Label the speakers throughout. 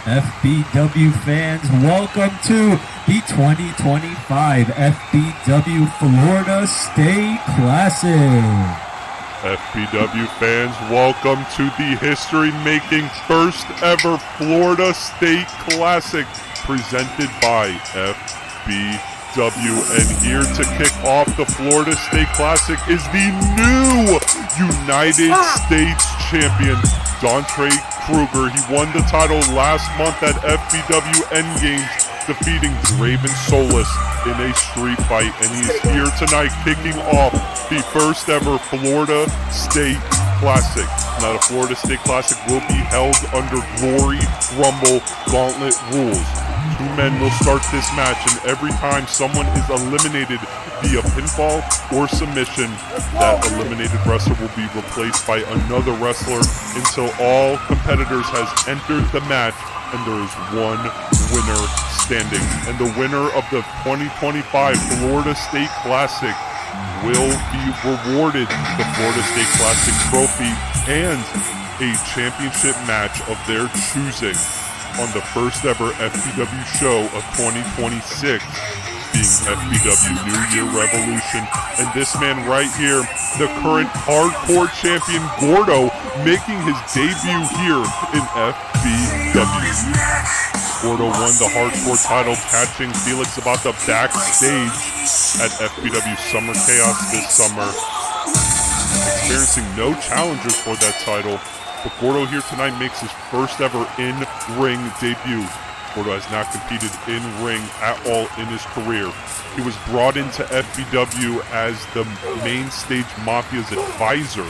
Speaker 1: FBW fans, welcome to the 2025 FBW Florida State Classic.
Speaker 2: FBW fans, welcome to the history-making first ever Florida State Classic presented by FBW. And here to kick off the Florida State Classic is the new United States champion, Dante Kruger. He won the title last month at FBW Endgames, defeating Draven Solis in a street fight. And he is here tonight kicking off the first ever Florida State Classic. Now, the Florida State Classic will be held under Glory Rumble Gauntlet rules. Two men will start this match, and every time someone is eliminated via pinfall or submission, that eliminated wrestler will be replaced by another wrestler until all competitors has entered the match and there is one winner standing. And the winner of the 2025 Florida State Classic will be rewarded the Florida State Classic trophy and a championship match of their choosing on the first ever FBW show of 2026, being FBW New Year Revolution. And this man right here, the current hardcore champion Gordo, making his debut here in FBW. Gordo won the hardcore title, catching Felix Zapata backstage at FBW Summer Chaos this summer, experiencing no challengers for that title. But Gordo here tonight makes his first ever in-ring debut. Gordo has not competed in-ring at all in his career. He was brought into FBW as the main stage Mafia's advisor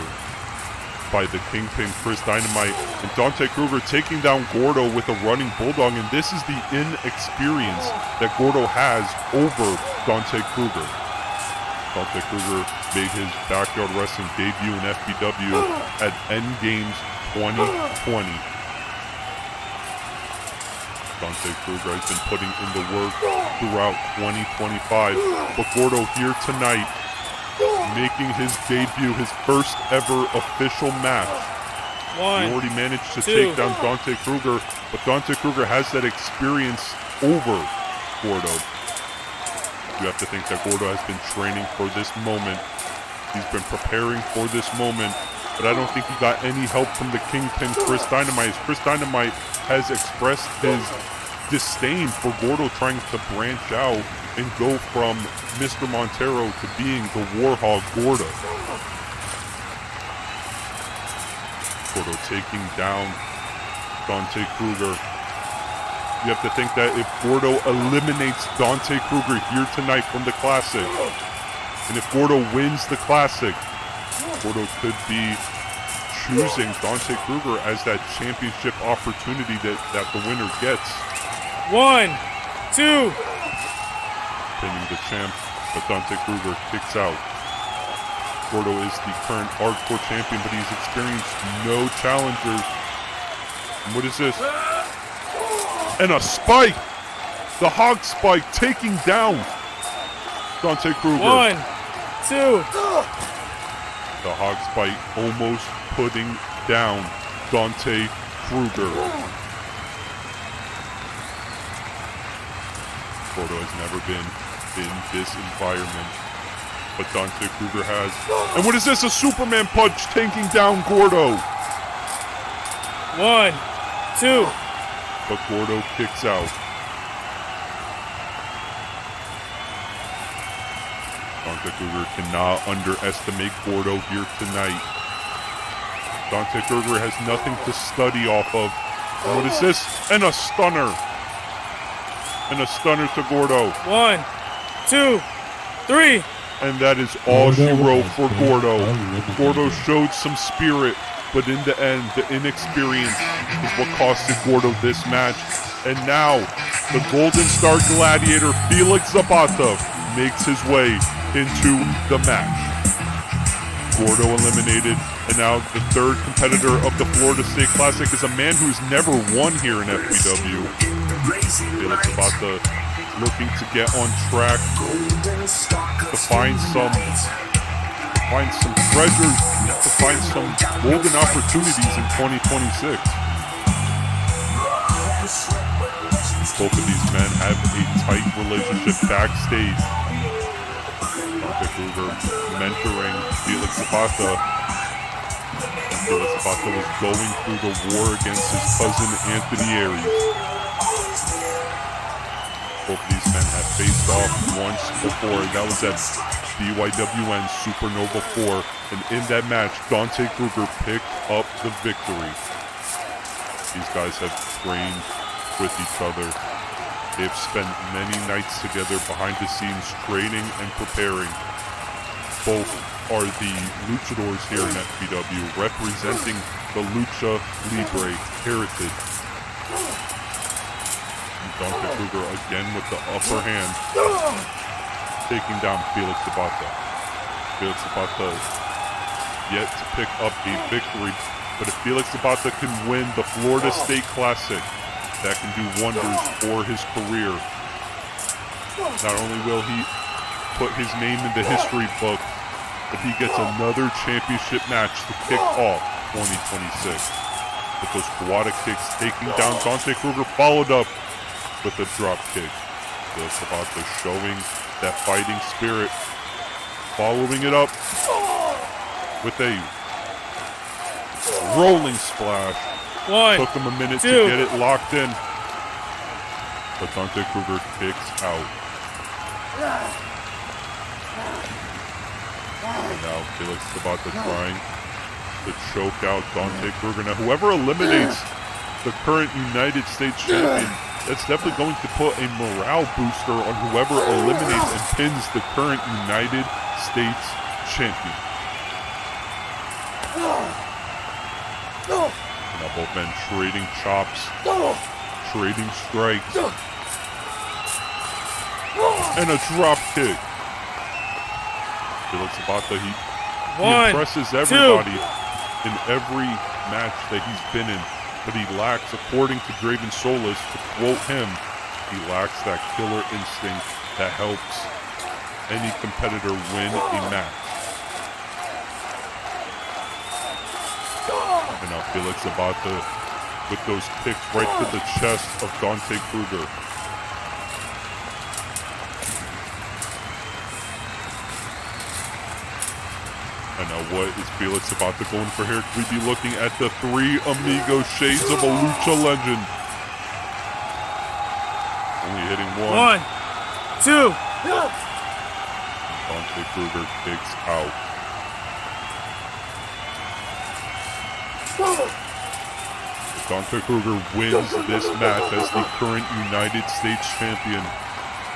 Speaker 2: by the Kingpin Chris Dynamite, and Dante Kruger taking down Gordo with a running bulldog. And this is the inexperience that Gordo has over Dante Kruger. Dante Kruger made his backyard wrestling debut in FBW at Endgames 2020. Dante Kruger has been putting in the work throughout 2025. But Gordo here tonight, making his debut, his first ever official match. He already managed to take down Dante Kruger, but Dante Kruger has that experience over Gordo. You have to think that Gordo has been training for this moment. He's been preparing for this moment, but I don't think he got any help from the Kingpin Chris Dynamite. Chris Dynamite has expressed his disdain for Gordo trying to branch out and go from Mr. Montero to being the Warhog Gordo. Gordo taking down Dante Kruger. You have to think that if Gordo eliminates Dante Kruger here tonight from the Classic, and if Gordo wins the Classic, Gordo could be choosing Dante Kruger as that championship opportunity that the winner gets.
Speaker 3: 1, 2.
Speaker 2: Pinning the champ, but Dante Kruger kicks out. Gordo is the current hardcore champion, but he's experienced no challengers. And what is this? And a spike! The hog spike taking down Dante Kruger.
Speaker 3: 1, 2.
Speaker 2: The hog spike almost putting down Dante Kruger. Gordo has never been in this environment, but Dante Kruger has. And what is this? A Superman punch taking down Gordo.
Speaker 3: 1, 2.
Speaker 2: But Gordo kicks out. Dante Kruger cannot underestimate Gordo here tonight. Dante Kruger has nothing to study off of. And what is this? And a stunner. And a stunner to Gordo.
Speaker 3: 1, 2, 3.
Speaker 2: And that is all she wrote for Gordo. Gordo showed some spirit, but in the end, the inexperience is what costed Gordo this match. And now, the Golden Star Gladiator, Felix Zapata, makes his way into the match. Gordo eliminated, and now the third competitor of the Florida State Classic is a man who's never won here in FBW. Felix Zapata looking to get on track, to find some treasures, to find some golden opportunities in 2026. Both of these men have a tight relationship backstage. Dante Kruger mentoring Felix Zapata. Felix Zapata was going through the war against his cousin Anthony Aries. Both of these men have faced off once before. That was at BYWN Supernova 4. And in that match, Dante Kruger picked up the victory. These guys have trained with each other. They've spent many nights together behind the scenes training and preparing. Both are the luchadors here in FBW, representing the Lucha Libre heritage. And Dante Kruger again with the upper hand, taking down Felix Zapata. Felix Zapata yet to pick up a victory, but if Felix Zapata can win the Florida State Classic, that can do wonders for his career. Not only will he put his name in the history book, but he gets another championship match to kick off 2026. With those Kawada kicks taking down Dante Kruger, followed up with a drop kick. Felix Zapata showing that fighting spirit, following it up with a rolling splash. Took him a minute to get it locked in, but Dante Kruger kicks out. And now Felix Zapata trying to choke out Dante Kruger. Now whoever eliminates the current United States champion, that's definitely going to put a morale booster on whoever eliminates and pins the current United States champion. Now both men trading chops, trading strikes, and a drop kick. Felix Zapata, he impresses everybody in every match that he's been in, but he lacks, according to Draven Solis, to quote him, he lacks that killer instinct that helps any competitor win a match. And now Felix Zapata with those kicks right to the chest of Dante Kruger. And now what is Felix Zapata going for here? Could we be looking at the three amigos shades of a lucha legend? Only hitting one.
Speaker 3: 1, 2.
Speaker 2: Dante Kruger kicks out. Dante Kruger wins this match as the current United States champion.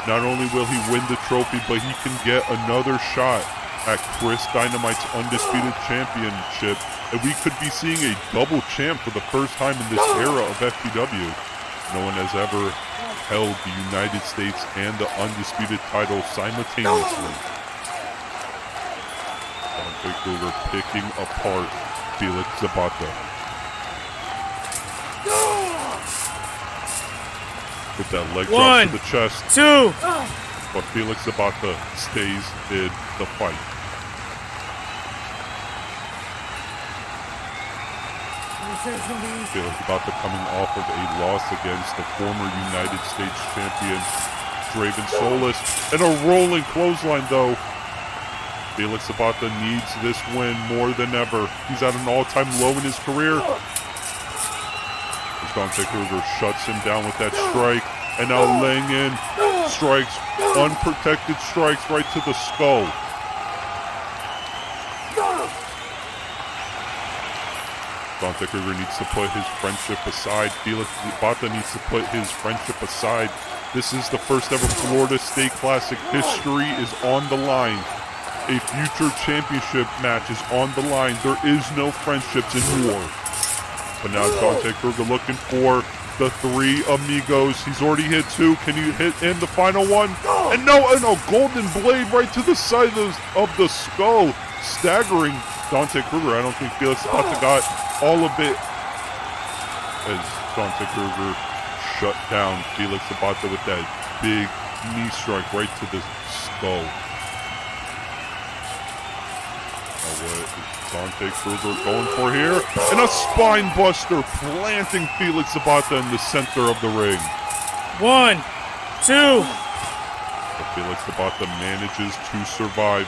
Speaker 2: Not only will he win the trophy, but he can get another shot at Chris Dynamite's Undisputed Championship. And we could be seeing a double champ for the first time in this era of FBW. No one has ever held the United States and the Undisputed title simultaneously. Dante Kruger picking apart Felix Zapata. With that leg drop to the chest.
Speaker 3: 2.
Speaker 2: But Felix Zapata stays in the fight. Felix Zapata coming off of a loss against the former United States champion, Draven Solis. And a rolling clothesline, though. Felix Zapata needs this win more than ever. He's at an all-time low in his career. Dante Kruger shuts him down with that strike, and now laying in strikes, unprotected strikes right to the skull. Dante Kruger needs to put his friendship aside. Felix Zapata needs to put his friendship aside. This is the first ever Florida State Classic. History is on the line. A future championship match is on the line. There is no friendships in war. But now Dante Kruger looking for the three amigos. He's already hit 2. Can you hit in the final one? And no, golden blade right to the side of the skull. Staggering Dante Kruger. I don't think Felix Zapata got all of it. As Dante Kruger shut down Felix Zapata with that big knee strike right to the skull. What is Dante Kruger going for here? And a spine buster planting Felix Zapata in the center of the ring.
Speaker 3: 1, 2.
Speaker 2: But Felix Zapata manages to survive.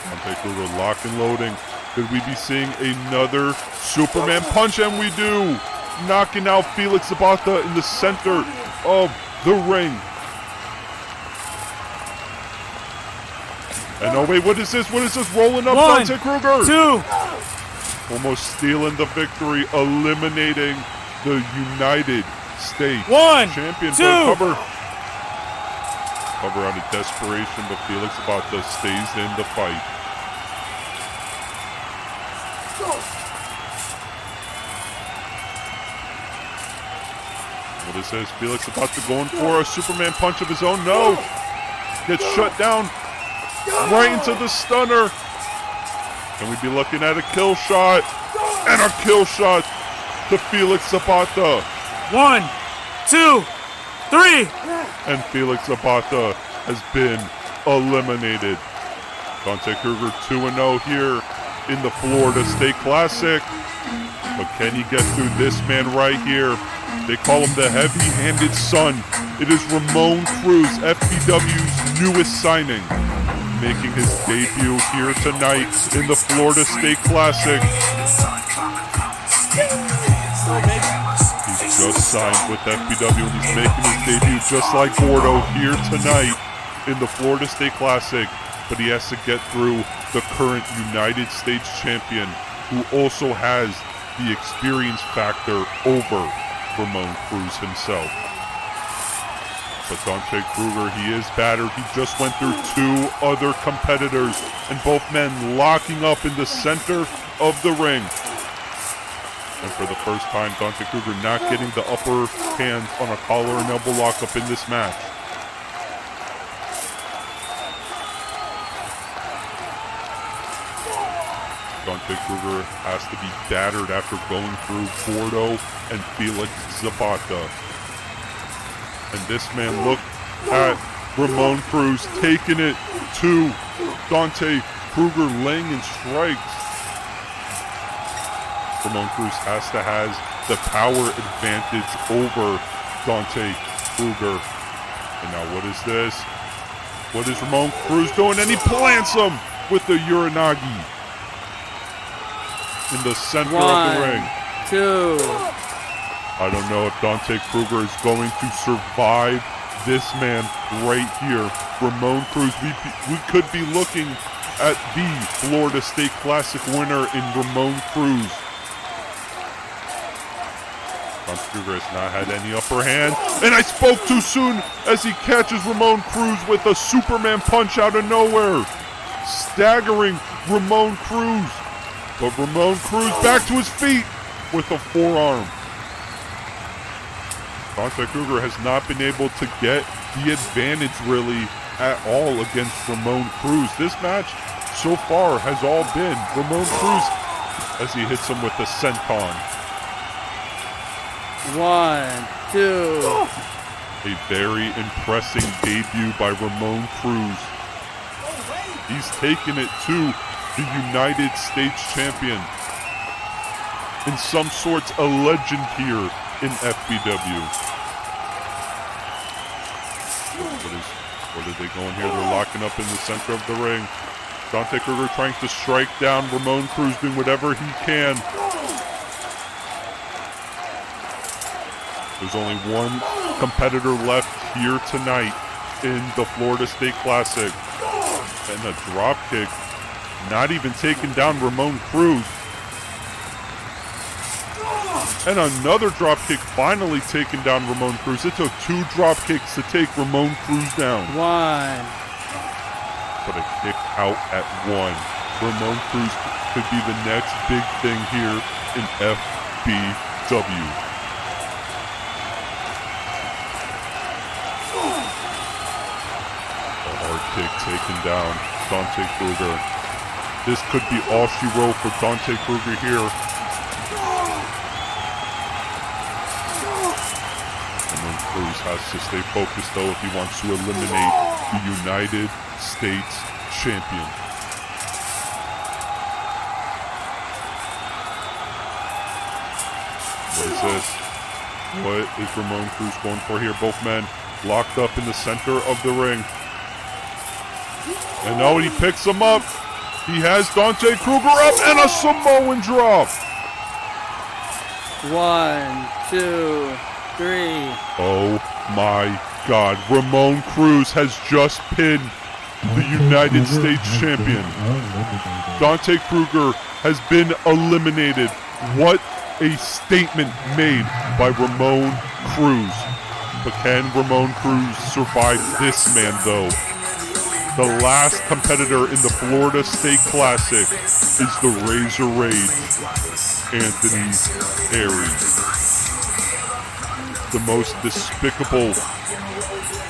Speaker 2: Dante Kruger lock and loading. Could we be seeing another Superman punch? And we do! Knocking out Felix Zapata in the center of the ring. And oh wait, what is this? What is this? Rolling up
Speaker 3: 1,
Speaker 2: Dante Kruger!
Speaker 3: 2.
Speaker 2: Almost stealing the victory, eliminating the United States
Speaker 3: 1,
Speaker 2: champion.
Speaker 3: 2.
Speaker 2: But cover out of desperation, but Felix Zapata stays in the fight. What is this? Felix Zapata going for a Superman punch of his own? No! Gets shut down right into the stunner. Can we be looking at a kill shot? And a kill shot to Felix Zapata.
Speaker 3: 1, 2, 3.
Speaker 2: And Felix Zapata has been eliminated. Dante Kruger 2-0 here in the Florida State Classic. But can he get through this man right here? They call him the heavy-handed son. It is Ramon Cruz, FBW's newest signing, making his debut here tonight in the Florida State Classic. He's just signed with FBW and he's making his debut just like Gordo here tonight in the Florida State Classic. But he has to get through the current United States champion, who also has the experience factor over Ramon Cruz himself. But Dante Kruger, he is battered. He just went through 2 other competitors, and both men locking up in the center of the ring. And for the first time, Dante Kruger not getting the upper hand on a collar and elbow lockup in this match. Dante Kruger has to be battered after going through Gordo and Felix Zapata. And this man, look at Ramon Cruz taking it to Dante Kruger, laying in strikes. Ramon Cruz has to have the power advantage over Dante Kruger. And now what is this? What is Ramon Cruz doing? And he plants him with the Uranagi in the center of the ring.
Speaker 4: 2.
Speaker 2: I don't know if Dante Kruger is going to survive this man right here. Ramon Cruz, we could be looking at the Florida State Classic winner in Ramon Cruz. Dante Kruger has not had any upper hand. And I spoke too soon as he catches Ramon Cruz with a Superman punch out of nowhere. Staggering Ramon Cruz. But Ramon Cruz back to his feet with a forearm. Dante Kruger has not been able to get the advantage really at all against Ramon Cruz. This match so far has all been Ramon Cruz as he hits him with the senton.
Speaker 4: 1, 2.
Speaker 2: A very impressive debut by Ramon Cruz. He's taken it to the United States champion. In some sorts, a legend here in FBW. What are they going here? They're locking up in the center of the ring. Dante Kruger trying to strike down Ramon Cruz, doing whatever he can. There's only one competitor left here tonight in the Florida State Classic. And a drop kick, not even taking down Ramon Cruz. And another drop kick finally taking down Ramon Cruz. It took 2 drop kicks to take Ramon Cruz down.
Speaker 4: 1.
Speaker 2: But a kick out at 1. Ramon Cruz could be the next big thing here in FBW. A hard kick taken down Dante Kruger. This could be all she wrote for Dante Kruger here. Ramon Cruz has to stay focused though if he wants to eliminate the United States champion. this? What is Ramon Cruz going for here? Both men locked up in the center of the ring. And now he picks him up. He has Dante Kruger up and a Samoan drop.
Speaker 4: 1, 2, 3.
Speaker 2: Oh my God. Ramon Cruz has just pinned the United States champion. Dante Kruger has been eliminated. What a statement made by Ramon Cruz. But can Ramon Cruz survive this man, though? The last competitor in the Florida State Classic is the Razor Rage, Anthony Aries. The most despicable,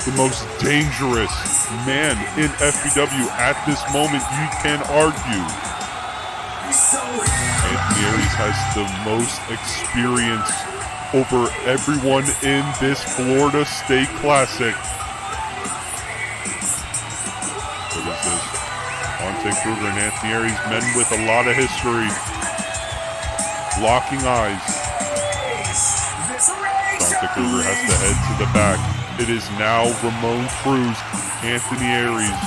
Speaker 2: the most dangerous man in FBW at this moment, you can argue. Anthony Aries has the most experience over everyone in this Florida State Classic. What is this? Dante Kruger and Anthony Aries, men with a lot of history. Locking eyes. Dante Kruger has to head to the back. It is now Ramon Cruz, Anthony Aries.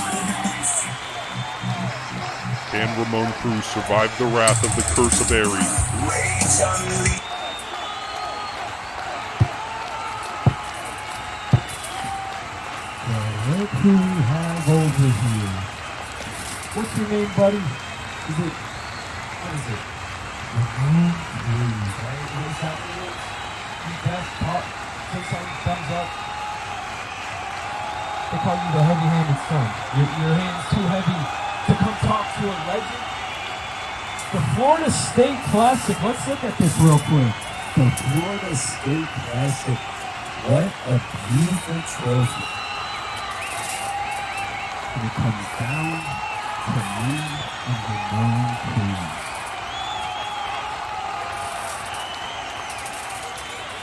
Speaker 2: Can Ramon Cruz survive the wrath of the curse of Aries?
Speaker 1: Look who we have over here. What's your name, buddy? What is it? Ramon Cruz, right? What is happening? You best talk, take some thumbs up. They call you the heavy-handed son. Your hand's too heavy to come talk to a legend. The Florida State Classic. Let's look at this real quick. The Florida State Classic. What a beautiful trophy. And it comes down to me and Ramon Cruz.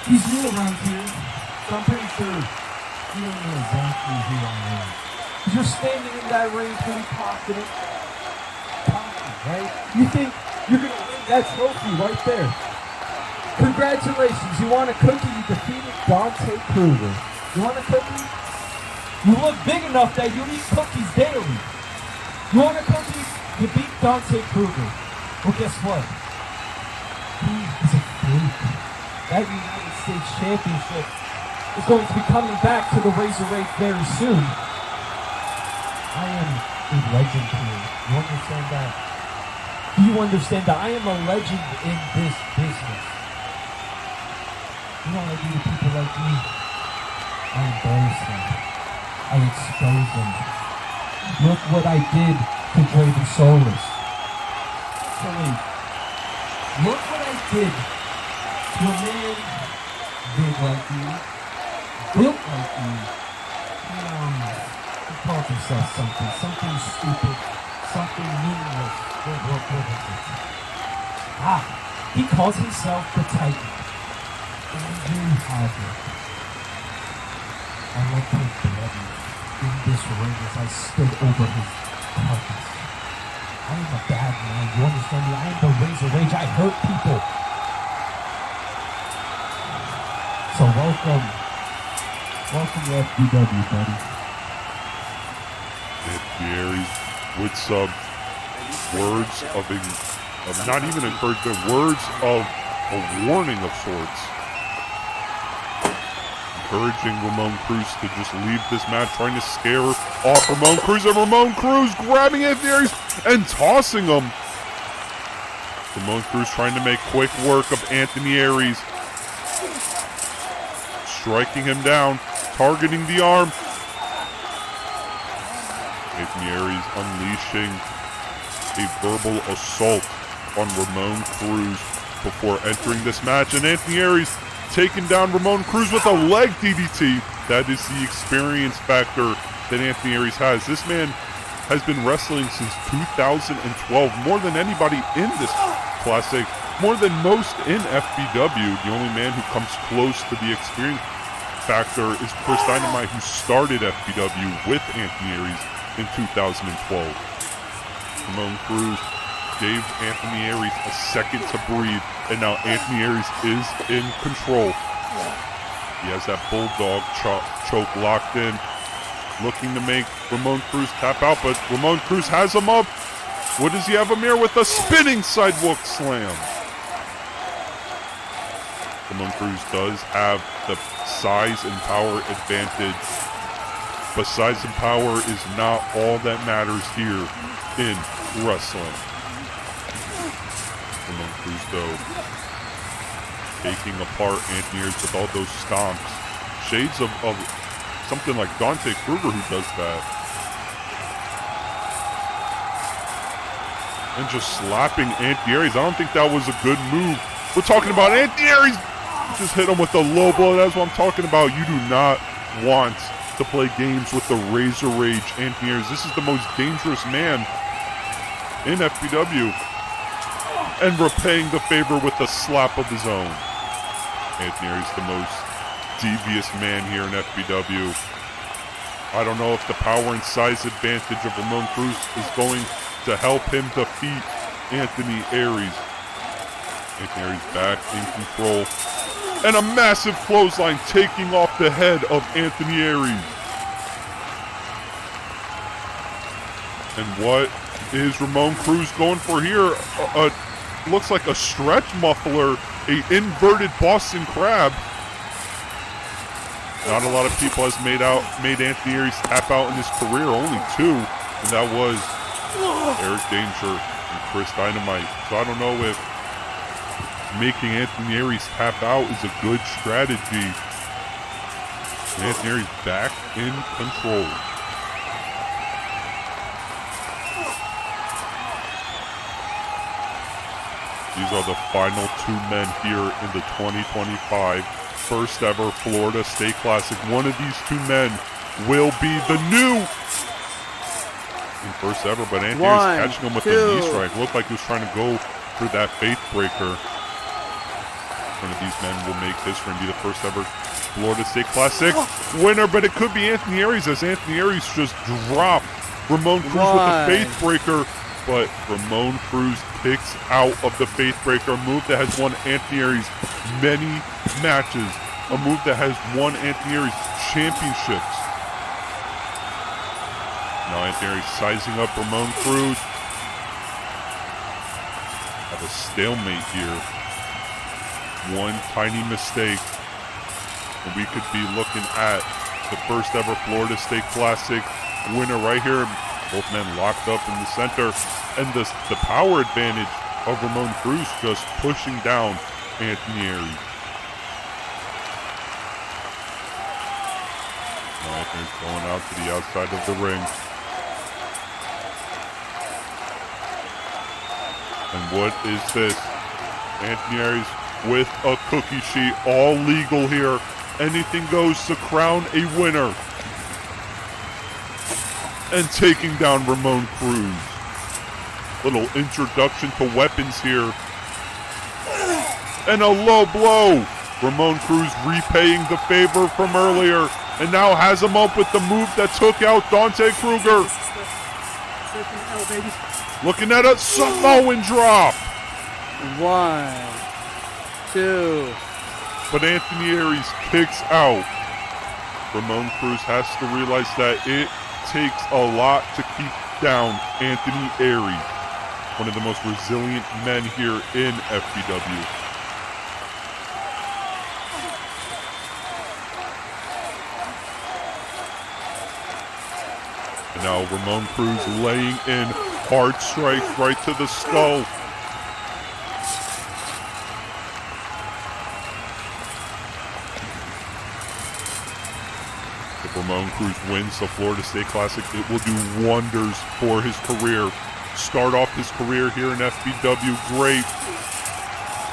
Speaker 1: He's new around here, so I'm pretty sure you don't know exactly who I am. You're standing in that ring pretty confident. Right? You think you're going to win that trophy right there. Congratulations. You want a cookie? You defeated Dante Kruger. You want a cookie? You look big enough that you eat cookies daily. You want a cookie? You beat Dante Kruger. Well, guess what? He is a freak. That United States Championship is going to be coming back to the Razor Rage very soon. I am a legend here. You understand that? Do you understand that I am a legend in this business? You know what I do to people like me? I embarrass them. I expose them. Look what I did to Draven Solis. Wait. Look what I did to a man big like you, built like you. He calls himself something stupid, something meaningless. What is it? He calls himself the Titan. Andrew Howard. I left him bloody in this ring as I stood over his carcass. I am a bad man, you understand me? I am the Razor Rage, I hurt people. So welcome to FBW, buddy.
Speaker 2: Anthony Aries with some words of not even encouragement, words of a warning of sorts. Encouraging Ramon Cruz to just leave this match, trying to scare off Ramon Cruz, and Ramon Cruz grabbing Anthony Aries and tossing him. Ramon Cruz trying to make quick work of Anthony Aries. Striking him down, targeting the arm. Anthony Aries unleashing a verbal assault on Ramon Cruz before entering this match. And Anthony Aries taking down Ramon Cruz with a leg DDT. That is the experience factor that Anthony Aries has. This man has been wrestling since 2012, more than anybody in this classic, more than most in FBW. The only man who comes close to the experience factor is Chris Dynamite, who started FBW with Anthony Aries in 2012. Ramon Cruz gave Anthony Aries a second to breathe, and now Anthony Aries is in control. He has that bulldog choke locked in, looking to make Ramon Cruz tap out, but Ramon Cruz has him up. What does he have him here with? A spinning sidewalk slam. Ramon Cruz does have the size and power advantage, but size and power is not all that matters here in wrestling. Ramon Cruz, though, taking apart Anthony Aries with all those stomps. Shades of something like Dante Kruger who does that. And just slapping Anthony Aries. I don't think that was a good move. We're talking about Anthony Aries. Just hit him with a low blow. That's what I'm talking about. You do not want to play games with the Razor Rage Anthony Aries. This is the most dangerous man in FBW. And repaying the favor with a slap of his own. Anthony Aries, the most devious man here in FBW. I don't know if the power and size advantage of Ramon Cruz is going to help him defeat Anthony Aries. Anthony Aries back in control. And a massive clothesline taking off the head of Anthony Aries. And what is Ramon Cruz going for here? Looks like a stretch muffler, a inverted Boston Crab. Not a lot of people has made Anthony Aries tap out in his career, only two, and that was Eric Danger and Chris Dynamite. So I don't know if making Anthony Aries tap out is a good strategy. Anthony Aries back in control. These are the final two men here in the 2025 first ever Florida State Classic. One of these two men will be the new first ever, but Anthony Aries catching him with the knee strike. Looked like he was trying to go for that faith breaker. One of these men will make history and be the first ever Florida State Classic winner, but it could be Anthony Aries, as Anthony Aries just dropped Ramon Cruz with the faith breaker. But Ramon Cruz kicks out of the faith breaker, a move that has won Anthony Aries many matches, a move that has won Anthony Aries championships. Now Anthony Aries sizing up Ramon Cruz. Have a stalemate here. One tiny mistake, and we could be looking at the first ever Florida State Classic winner right here. Both men locked up in the center, and the power advantage of Ramon Cruz just pushing down Anthony Aries. Now Anthony's going out to the outside of the ring. And what is this? Anthony Aries with a cookie sheet, all legal here. Anything goes to crown a winner. And taking down Ramon Cruz. Little introduction to weapons here. And a low blow. Ramon Cruz repaying the favor from earlier. And now has him up with the move that took out Dante Kruger. Looking at a Samoan drop.
Speaker 4: 1, 2.
Speaker 2: But Anthony Aries kicks out. Ramon Cruz has to realize that it takes a lot to keep down Anthony Aries, one of the most resilient men here in FBW. And now Ramon Cruz laying in hard strikes right to the skull. Ramon Cruz wins the Florida State Classic, it will do wonders for his career. Start off his career here in FBW great.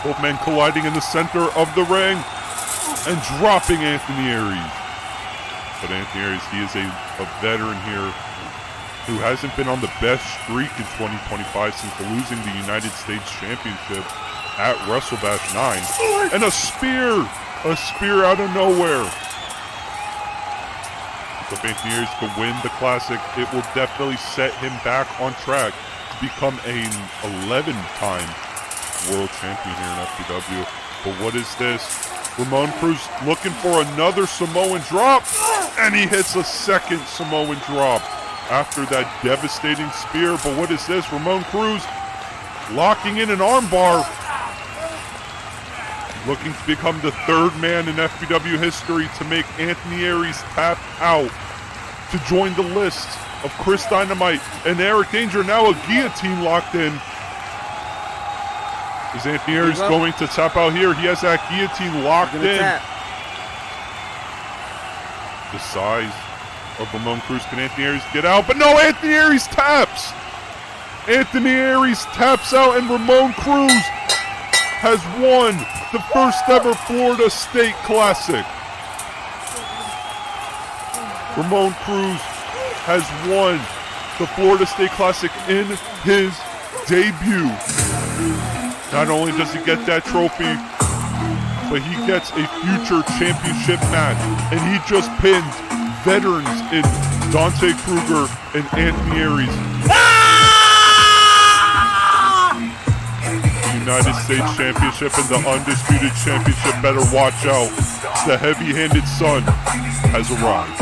Speaker 2: Both men colliding in the center of the ring and dropping Anthony Aries. But Anthony Aries, he is a veteran here who hasn't been on the best streak in 2025 since losing the United States Championship at WrestleBash 9. And a spear out of nowhere. If Anthony Aries can win the Classic, it will definitely set him back on track to become an 11-time world champion here in FBW. But what is this? Ramon Cruz looking for another Samoan drop, and he hits a second Samoan drop after that devastating spear. But what is this? Ramon Cruz locking in an armbar, looking to become the third man in FBW history to make Anthony Aries tap out to join the list of Chris Dynamite and Eric Danger. Now a guillotine locked in. Is Anthony Aries going to tap out here? He has that guillotine locked in.
Speaker 4: Tap.
Speaker 2: The size of Ramon Cruz. Can Anthony Aries get out? But no, Anthony Aries taps. Anthony Aries taps out, and Ramon Cruz has won the first ever Florida State Classic. Ramon Cruz has won the Florida State Classic in his debut. Not only does he get that trophy, but he gets a future championship match, and he just pinned veterans in Dante Kruger and Anthony Aries. United States Championship and the Undisputed Championship better watch out. The heavy-handed son has arrived.